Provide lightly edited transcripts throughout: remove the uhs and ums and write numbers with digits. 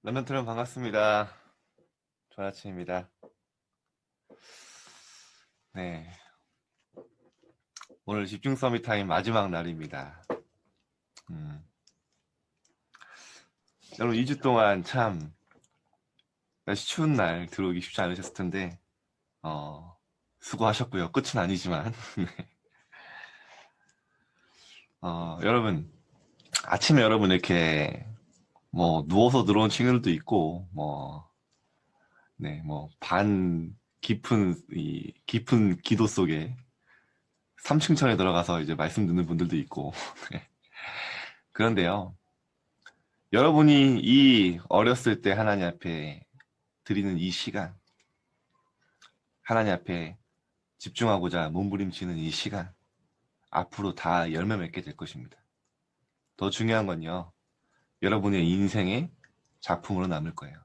런던트럼 반갑습니다. 좋은 아침입니다. 네, 오늘 집중 서밋 타임 마지막 날입니다. 여러분 2주 동안 참 날씨 추운 날 들어오기 쉽지 않으셨을 텐데 수고하셨고요. 끝은 아니지만 여러분 아침에 여러분 이렇게 뭐 누워서 들어온 친구들도 있고 반 깊은 기도 속에 삼층천에 들어가서 이제 말씀 듣는 분들도 있고 네. 그런데요. 여러분이 이 어렸을 때 하나님 앞에 드리는 이 시간, 하나님 앞에 집중하고자 몸부림치는 이 시간, 앞으로 다 열매 맺게 될 것입니다. 더 중요한 건요, 여러분의 인생의 작품으로 남을 거예요.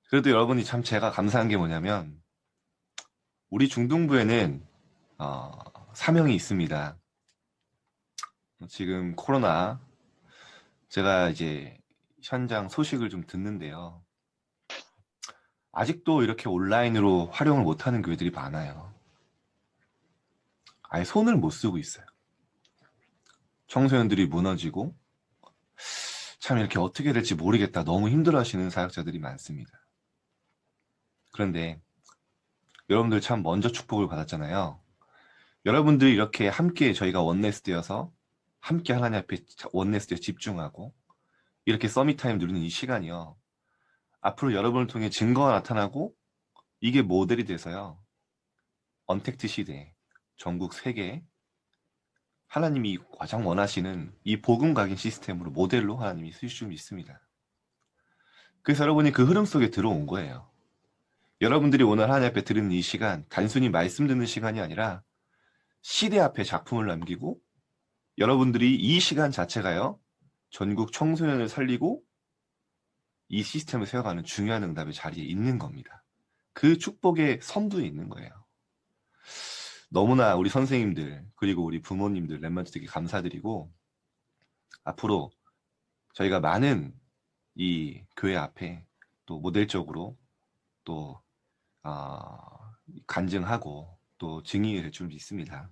그래도 여러분이 참 제가 감사한 게 뭐냐면, 우리 중등부에는 사명이 있습니다. 지금 코로나, 제가 이제 현장 소식을 좀 듣는데요. 아직도 이렇게 온라인으로 활용을 못하는 교회들이 많아요. 아예 손을 못 쓰고 있어요. 청소년들이 무너지고 참 이렇게 어떻게 될지 모르겠다. 너무 힘들어하시는 사역자들이 많습니다. 그런데 여러분들 참 먼저 축복을 받았잖아요. 여러분들이 이렇게 함께 저희가 원네스 되어서 함께 하나님 앞에 원네스 되어 집중하고 이렇게 서밋타임 누리는 이 시간이요. 앞으로 여러분을 통해 증거가 나타나고 이게 모델이 돼서요. 언택트 시대, 전국 세계 하나님이 가장 원하시는 이 복음 각인 시스템으로 모델로 하나님이 쓰실 줄 믿습니다. 그래서 여러분이 그 흐름 속에 들어온 거예요. 여러분들이 오늘 하나님 앞에 들은 이 시간, 단순히 말씀 듣는 시간이 아니라 시대 앞에 작품을 남기고 여러분들이 이 시간 자체가요, 전국 청소년을 살리고 이 시스템을 세워가는 중요한 응답의 자리에 있는 겁니다. 그 축복의 선두에 있는 거예요. 너무나 우리 선생님들, 그리고 우리 부모님들, 랩런트들께 감사드리고 앞으로 저희가 많은 이 교회 앞에 또 모델적으로 또 간증하고 또 증인이 될 줄 믿습니다.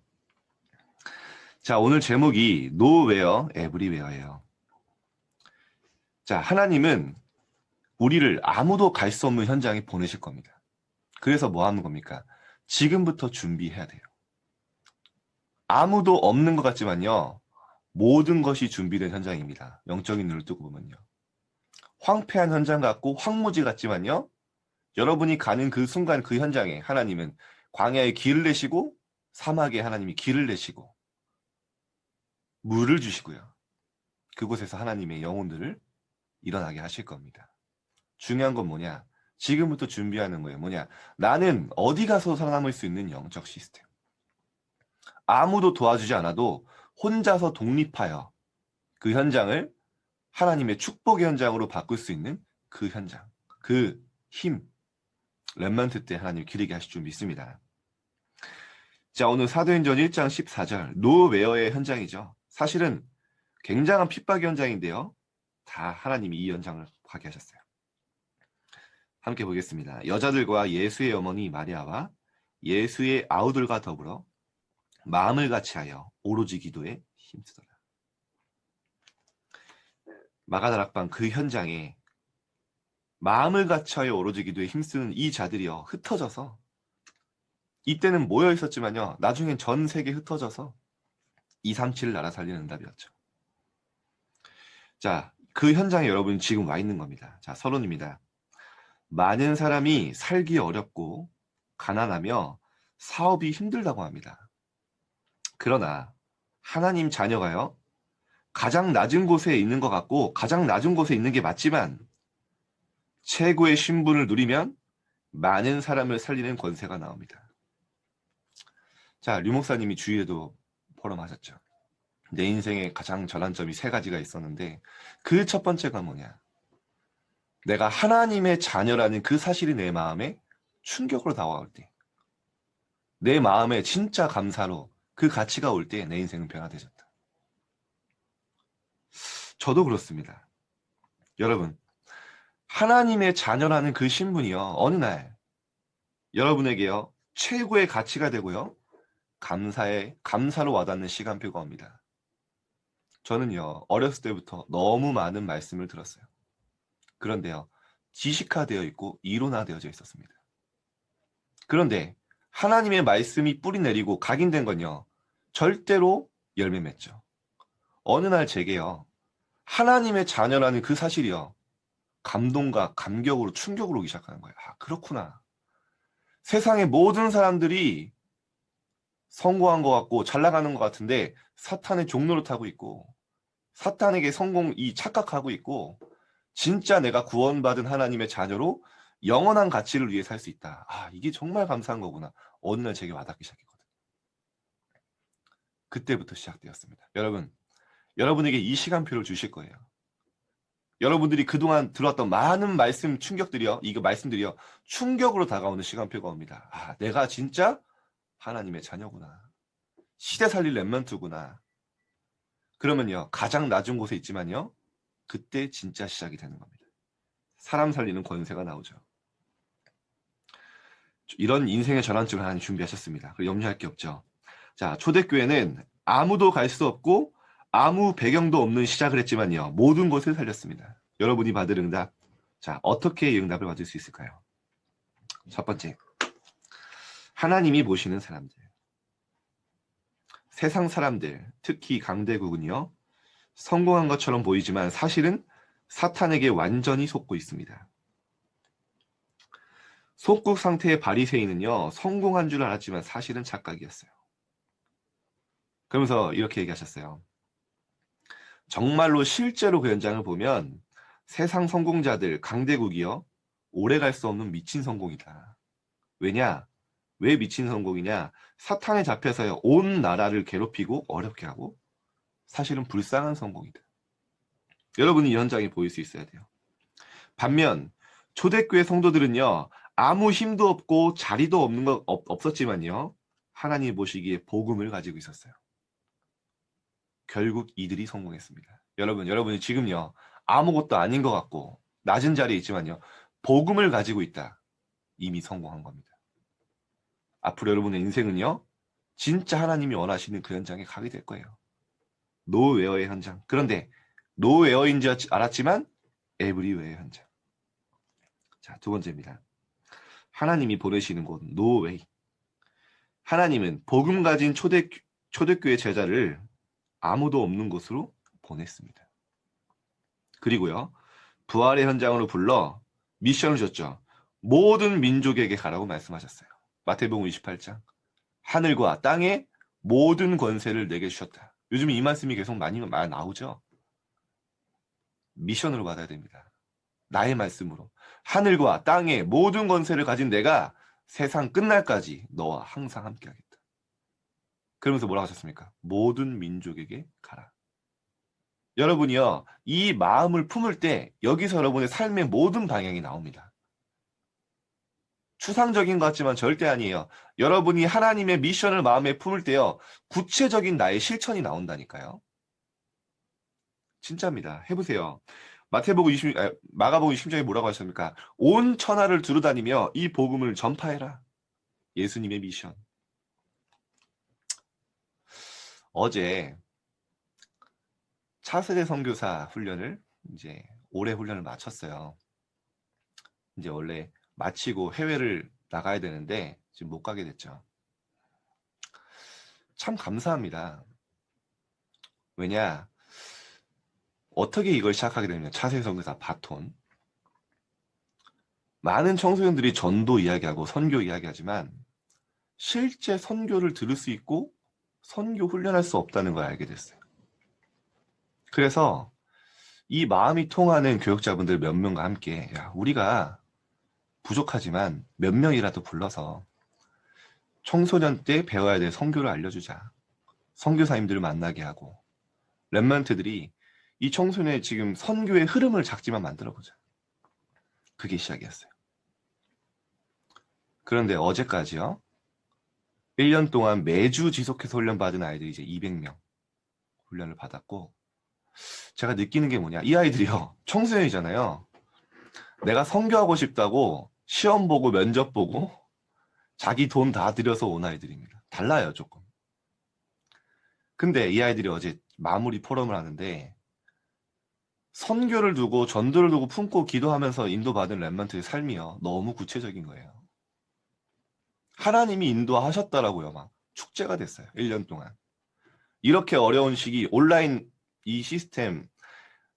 자, 오늘 제목이 Nowhere, Everywhere예요. 자, 하나님은 우리를 아무도 갈 수 없는 현장에 보내실 겁니다. 그래서 뭐 하는 겁니까? 지금부터 준비해야 돼요. 아무도 없는 것 같지만요. 모든 것이 준비된 현장입니다. 영적인 눈을 뜨고 보면요. 황폐한 현장 같고 황무지 같지만요. 여러분이 가는 그 순간 그 현장에 하나님은 광야에 길을 내시고 사막에 하나님이 길을 내시고 물을 주시고요. 그곳에서 하나님의 영혼들을 일어나게 하실 겁니다. 중요한 건 뭐냐? 지금부터 준비하는 거예요. 뭐냐? 나는 어디 가서 살아남을 수 있는 영적 시스템. 아무도 도와주지 않아도 혼자서 독립하여 그 현장을 하나님의 축복의 현장으로 바꿀 수 있는 그 현장, 그 힘, 렘넌트 때 하나님 기르게 하실 줄 믿습니다. 자, 오늘 사도행전 1장 14절 노웨어의 현장이죠. 사실은 굉장한 핍박의 현장인데요. 다 하나님이 이 현장을 하게 하셨어요. 함께 보겠습니다. 여자들과 예수의 어머니 마리아와 예수의 아우들과 더불어 마음을 같이하여 오로지 기도에 힘쓰더라. 마가다락방 그 현장에 마음을 같이하여 오로지 기도에 힘쓰는 이 자들이요 흩어져서 이때는 모여 있었지만요 나중엔 전 세계에 흩어져서 237 나라 살리는 응답이었죠. 자, 그 현장에 여러분 지금 와 있는 겁니다. 자, 서론입니다. 많은 사람이 살기 어렵고 가난하며 사업이 힘들다고 합니다. 그러나 하나님 자녀가요 가장 낮은 곳에 있는 것 같고 가장 낮은 곳에 있는 게 맞지만 최고의 신분을 누리면 많은 사람을 살리는 권세가 나옵니다. 자, 류 목사님이 주위에도 포럼하셨죠. 내 인생의 가장 전환점이 세 가지가 있었는데 그 첫 번째가 뭐냐? 내가 하나님의 자녀라는 그 사실이 내 마음에 충격으로 다가올 때, 내 마음에 진짜 감사로 그 가치가 올 때 내 인생은 변화되졌다. 저도 그렇습니다. 여러분, 하나님의 자녀라는 그 신분이요. 어느 날 여러분에게요. 최고의 가치가 되고요. 감사로 와닿는 시간표가 옵니다. 저는요. 어렸을 때부터 너무 많은 말씀을 들었어요. 그런데요. 지식화되어 있고 이론화되어져 있었습니다. 그런데 하나님의 말씀이 뿌리 내리고 각인된 건요. 절대로 열매 맺죠. 어느 날 제게요. 하나님의 자녀라는 그 사실이요. 감동과 감격으로 충격으로 오기 시작하는 거예요. 아, 그렇구나. 세상의 모든 사람들이 성공한 것 같고 잘 나가는 것 같은데 사탄의 종로를 타고 있고 사탄에게 성공이 착각하고 있고 진짜 내가 구원받은 하나님의 자녀로 영원한 가치를 위해 살 수 있다. 아, 이게 정말 감사한 거구나. 어느 날 제게 와닿기 시작했거든요. 그때부터 시작되었습니다. 여러분, 여러분에게 이 시간표를 주실 거예요. 여러분들이 그동안 들었던 많은 충격들이요. 이거 말씀들이요. 충격으로 다가오는 시간표가 옵니다. 아, 내가 진짜 하나님의 자녀구나. 시대 살릴 렘넌트구나. 그러면요. 가장 낮은 곳에 있지만요. 그때 진짜 시작이 되는 겁니다. 사람 살리는 권세가 나오죠. 이런 인생의 전환점을 하나님 준비하셨습니다. 염려할 게 없죠. 자, 초대교회는 아무도 갈 수 없고 아무 배경도 없는 시작을 했지만요. 모든 것을 살렸습니다. 여러분이 받을 응답. 자, 어떻게 이 응답을 받을 수 있을까요? 첫 번째, 하나님이 보시는 사람들. 세상 사람들, 특히 강대국은요. 성공한 것처럼 보이지만 사실은 사탄에게 완전히 속고 있습니다. 속국 상태의 바리새인은요. 성공한 줄 알았지만 사실은 착각이었어요. 그러면서 이렇게 얘기하셨어요. 정말로 실제로 그 현장을 보면 세상 성공자들 강대국이요. 오래 갈 수 없는 미친 성공이다. 왜냐? 왜 미친 성공이냐? 사탄에 잡혀서요. 온 나라를 괴롭히고 어렵게 하고 사실은 불쌍한 성공이다. 여러분이 이 현장에 보일 수 있어야 돼요. 반면 초대교회 성도들은요. 아무 힘도 없고 자리도 없었지만요. 하나님 보시기에 복음을 가지고 있었어요. 결국 이들이 성공했습니다. 여러분이 지금요. 아무것도 아닌 것 같고 낮은 자리에 있지만요. 복음을 가지고 있다. 이미 성공한 겁니다. 앞으로 여러분의 인생은요. 진짜 하나님이 원하시는 그 현장에 가게 될 거예요. 노웨어의 현장. 그런데 노웨어인지 알았지만 에브리웨어의 현장. 자, 두 번째입니다. 하나님이 보내시는 곳 노웨이. 하나님은 복음 가진 초대교회 제자를 아무도 없는 곳으로 보냈습니다. 그리고요. 부활의 현장으로 불러 미션을 줬죠. 모든 민족에게 가라고 말씀하셨어요. 마태복음 28장. 하늘과 땅의 모든 권세를 내게 주셨다. 요즘 이 말씀이 계속 많이 나오죠. 미션으로 받아야 됩니다. 나의 말씀으로. 하늘과 땅의 모든 권세를 가진 내가 세상 끝날까지 너와 항상 함께하겠다. 그러면서 뭐라고 하셨습니까? 모든 민족에게 가라. 여러분이요. 이 마음을 품을 때 여기서 여러분의 삶의 모든 방향이 나옵니다. 추상적인 것 같지만 절대 아니에요. 여러분이 하나님의 미션을 마음에 품을 때요. 구체적인 나의 실천이 나온다니까요. 진짜입니다. 해보세요. 마가복음 20장에 뭐라고 하셨습니까? 온 천하를 두루다니며 이 복음을 전파해라. 예수님의 미션. 어제 차세대 선교사 훈련을 이제 올해 훈련을 마쳤어요. 이제 원래 마치고 해외를 나가야 되는데 지금 못 가게 됐죠. 참 감사합니다. 왜냐? 어떻게 이걸 시작하게 되냐면 차세대 선교사 바톤. 많은 청소년들이 전도 이야기하고 선교 이야기하지만 실제 선교를 들을 수 있고 선교 훈련할 수 없다는 걸 알게 됐어요. 그래서 이 마음이 통하는 교육자분들 몇 명과 함께 야, 우리가 부족하지만 몇 명이라도 불러서 청소년 때 배워야 될 선교를 알려주자. 선교사님들을 만나게 하고 랩런트들이 이 청소년의 지금 선교의 흐름을 작지만 만들어보자. 그게 시작이었어요. 그런데 어제까지요. 1년 동안 매주 지속해서 훈련받은 아이들이 이제 200명 훈련을 받았고 제가 느끼는 게 뭐냐. 이 아이들이요. 청소년이잖아요. 내가 선교하고 싶다고 시험 보고 면접 보고 자기 돈 다 들여서 온 아이들입니다. 달라요, 조금. 근데 이 아이들이 어제 마무리 포럼을 하는데 선교를 두고 전도를 두고 품고 기도하면서 인도받은 렘넌트의 삶이요. 너무 구체적인 거예요. 하나님이 인도하셨다라고요. 막 축제가 됐어요. 1년 동안. 이렇게 어려운 시기 온라인 이 시스템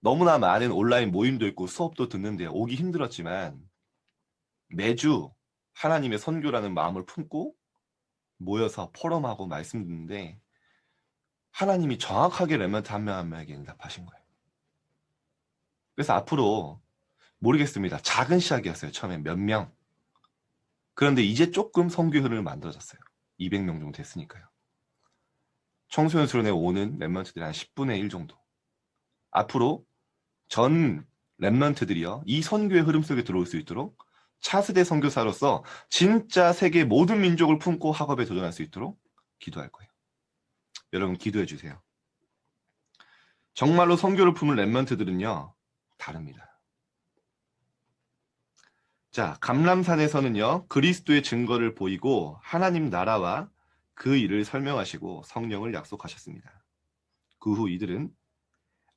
너무나 많은 온라인 모임도 있고 수업도 듣는데 오기 힘들었지만 매주 하나님의 선교라는 마음을 품고 모여서 포럼하고 말씀 듣는데 하나님이 정확하게 렘넌트 한 명 한 명에게 응답하신 거예요. 그래서 앞으로 모르겠습니다. 작은 시작이었어요. 처음에 몇 명. 그런데 이제 조금 선교 흐름을 만들어졌어요. 200명 정도 됐으니까요. 청소년 수련회 오는 렘넌트들이 한 10분의 1 정도. 앞으로 전 렘넌트들이요. 이 선교의 흐름 속에 들어올 수 있도록 차세대 선교사로서 진짜 세계 모든 민족을 품고 학업에 도전할 수 있도록 기도할 거예요. 여러분 기도해 주세요. 정말로 선교를 품은 렘넌트들은요. 다릅니다. 자, 감람산에서는요. 그리스도의 증거를 보이고 하나님 나라와 그 일을 설명하시고 성령을 약속하셨습니다. 그 후 이들은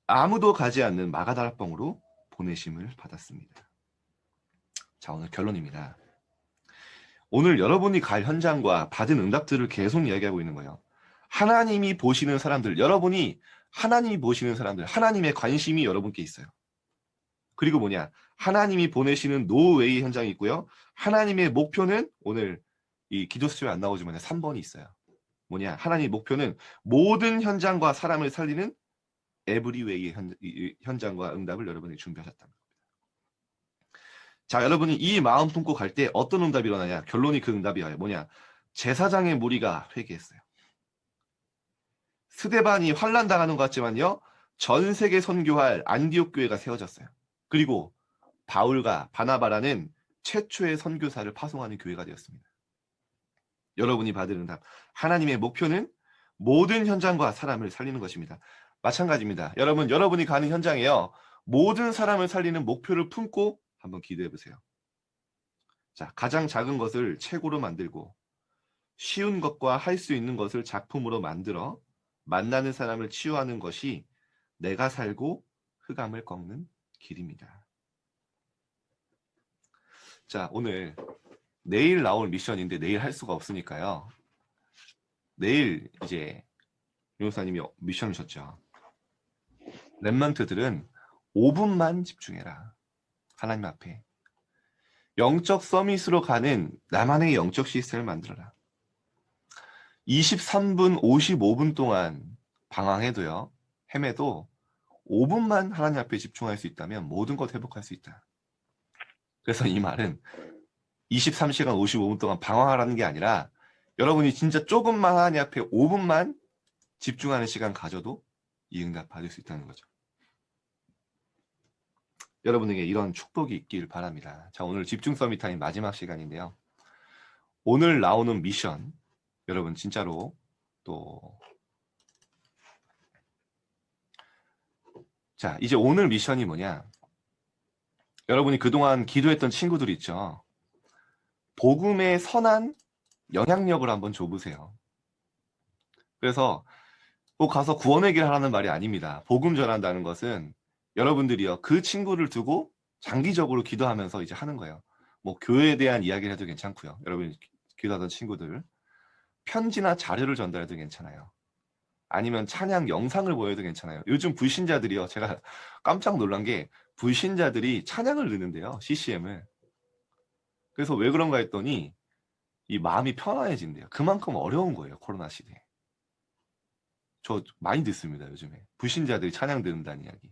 아무도 가지 않는 마가다락방으로 보내심을 받았습니다. 자, 오늘 결론입니다. 오늘 여러분이 갈 현장과 받은 응답들을 계속 이야기하고 있는 거예요. 하나님이 보시는 사람들, 여러분이 하나님이 보시는 사람들, 하나님의 관심이 여러분께 있어요. 그리고 뭐냐? 하나님이 보내시는 노웨이 현장이 있고요. 하나님의 목표는 오늘 이 기도 수첩에 안 나오지만 3번이 있어요. 뭐냐? 하나님의 목표는 모든 현장과 사람을 살리는 에브리웨이의 현장과 응답을 여러분이 준비하셨다는 겁니다. 자, 여러분이 이 마음 품고 갈 때 어떤 응답이 일어나냐? 결론이 그 응답이에요. 뭐냐? 제사장의 무리가 회개했어요. 스데반이 환난 당하는 것 같지만요. 전 세계 선교할 안디옥 교회가 세워졌어요. 그리고 바울과 바나바라는 최초의 선교사를 파송하는 교회가 되었습니다. 여러분이 받은 응답. 하나님의 목표는 모든 현장과 사람을 살리는 것입니다. 마찬가지입니다. 여러분, 여러분이 가는 현장에요. 모든 사람을 살리는 목표를 품고 한번 기도해 보세요. 자, 가장 작은 것을 최고로 만들고 쉬운 것과 할 수 있는 것을 작품으로 만들어 만나는 사람을 치유하는 것이 내가 살고 흑암을 꺾는 길입니다. 자, 오늘 내일 나올 미션인데 내일 할 수가 없으니까요. 내일 이제 윤호사님이 미션을 줬죠. 렘넌트들은 5분만 집중해라. 하나님 앞에. 영적 서밋으로 가는 나만의 영적 시스템을 만들어라. 23분, 55분 동안 방황해도요. 헤매도 5분만 하나님 앞에 집중할 수 있다면 모든 것 회복할 수 있다. 그래서 이 말은 23시간 55분 동안 방황하라는 게 아니라 여러분이 진짜 조금만 하나님 앞에 5분만 집중하는 시간 가져도 이 응답 받을 수 있다는 거죠. 여러분에게 이런 축복이 있길 바랍니다. 자, 오늘 집중 서밋 타임 마지막 시간인데요. 오늘 나오는 미션 여러분 진짜로 또 자, 이제 오늘 미션이 뭐냐? 여러분이 그동안 기도했던 친구들 있죠? 복음의 선한 영향력을 한번 줘보세요. 그래서 꼭 가서 구원회개를 하라는 말이 아닙니다. 복음 전한다는 것은 여러분들이요. 그 친구를 두고 장기적으로 기도하면서 이제 하는 거예요. 뭐 교회에 대한 이야기를 해도 괜찮고요. 여러분이 기도하던 친구들. 편지나 자료를 전달해도 괜찮아요. 아니면 찬양 영상을 보여도 괜찮아요. 요즘 불신자들이요. 제가 깜짝 놀란 게 불신자들이 찬양을 넣는데요. CCM을. 그래서 왜 그런가 했더니 이 마음이 편안해진대요. 그만큼 어려운 거예요. 코로나 시대에. 저 많이 듣습니다. 요즘에. 불신자들이 찬양 듣는다는 이야기.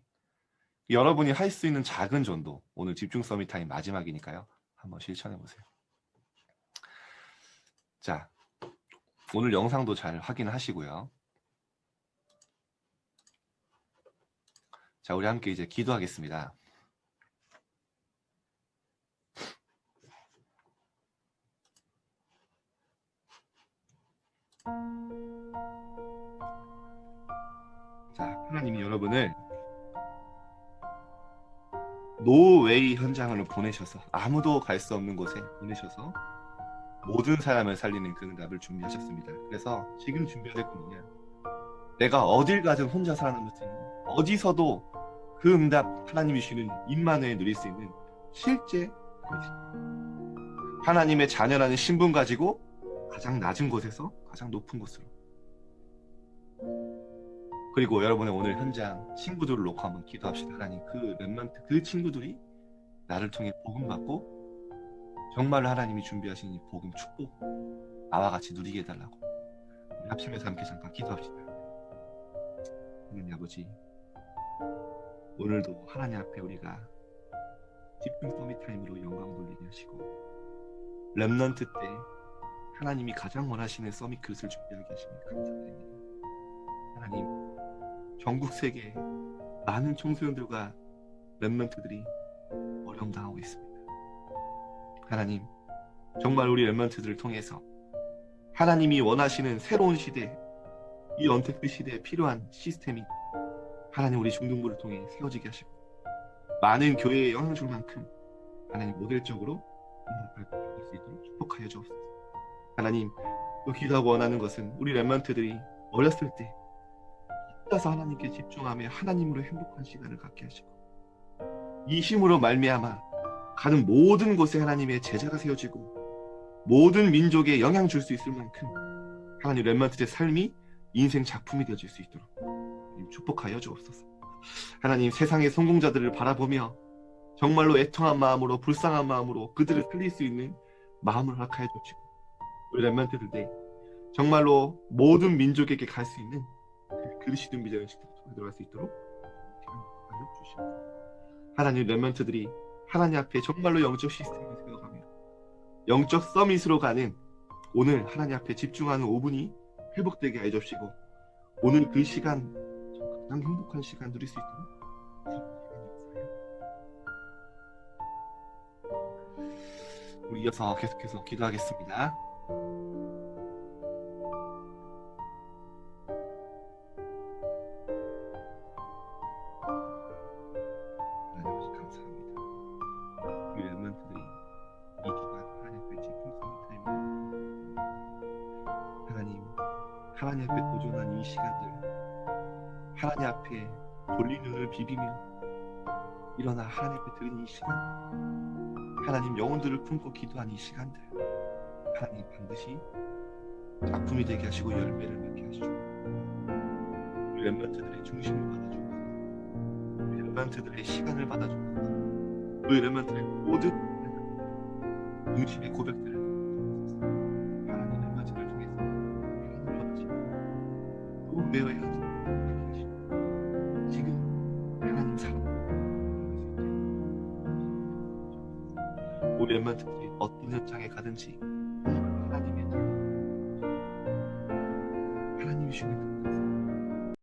여러분이 할 수 있는 작은 전도. 오늘 집중 서밋 타임 마지막이니까요. 한번 실천해 보세요. 자, 오늘 영상도 잘 확인하시고요. 자, 우리 함께 이제 기도하겠습니다. 자, 하나님이 여러분을 노웨이 현장을 보내셔서 아무도 갈 수 없는 곳에 보내셔서 모든 사람을 살리는 그 응답을 준비하셨습니다. 그래서 지금 준비해야 될 겁니다. 내가 어딜 가든 혼자 살아남을 수 있는, 어디서도 그 응답 하나님이 주시는 임마누엘 누릴 수 있는 실제 하나님의 자녀라는 신분 가지고 가장 낮은 곳에서 가장 높은 곳으로, 그리고 여러분의 오늘 현장 친구들을 놓고 한번 기도합시다. 하나님, 그 렘넌트, 그 친구들이 나를 통해 복음 받고 정말로 하나님이 준비하신 이 복음 축복 나와 같이 누리게 해달라고 우리 합심해서 함께 잠깐 기도합시다. 하나님 아버지, 오늘도 하나님 앞에 우리가 집중 서밋 타임으로 영광 돌리게 하시고 렘넌트 때 하나님이 가장 원하시는 서밋 그릇을 준비하게 하시니 감사드립니다. 하나님, 전국 세계 많은 청소년들과 렘넌트들이 어려움 당하고 있습니다. 하나님, 정말 우리 렘넌트들을 통해서 하나님이 원하시는 새로운 시대, 이 언택트 시대에 필요한 시스템이 하나님 우리 중등부를 통해 세워지게 하시고 많은 교회에 영향 줄 만큼 하나님 모델적으로 발표할 수 있도록 축복하여 주옵소서. 하나님, 또 기도하고 원하는 것은 우리 렘넌트들이 어렸을 때 혼자서 하나님께 집중하며 하나님으로 행복한 시간을 갖게 하시고 이 힘으로 말미암아 가는 모든 곳에 하나님의 제자가 세워지고 모든 민족에 영향 줄 수 있을 만큼 하나님 렘넌트의 삶이 인생 작품이 되어질 수 있도록 축복하여 주옵소서. 하나님, 세상의 성공자들을 바라보며 정말로 애통한 마음으로, 불쌍한 마음으로 그들을 살릴 수 있는 마음을 허락하여 주시고 우리 렘넌트들 때 정말로 모든 민족에게 갈 수 있는 그릇이 든 비전을 들어갈 수 있도록 허락하여 주시옵소서. 하나님, 렘넌트들이 하나님 앞에 정말로 영적 시스템을 세워가며 영적 서밋으로 가는 오늘 하나님 앞에 집중하는 5분이 회복되게 하여 주시고 오늘 그 시간 가장 행복한 시간 누릴 수 있도록 우리 이어서 계속해서 기도하겠습니다. 하나님 감사합니다. 우리 렘넌트들이 이 주간 하나님 앞에 집중 서밋 타임을 하나님 앞에 도전한 이 시간들, 하나님 앞에 돌린 눈을 비비며 일어나 하나님 앞에 드린 이 시간, 하나님 영혼들을 품고 기도한 이 시간들, 하나님 반드시 작품이 되게 하시고 열매를 맺게 하시고 우리 렘넌트들의 중심을 받아주고 우리 렘넌트들의 시간을 받아주고 우리 렘넌트들의 모든 중심의 고백들을 하나님 렘넌트들을 통해서 하나님 원하시고 또 매어야 하지 지금 하나님 사랑 우리 렘넌트들이 어떤 현장에 가든지 하나님이 주는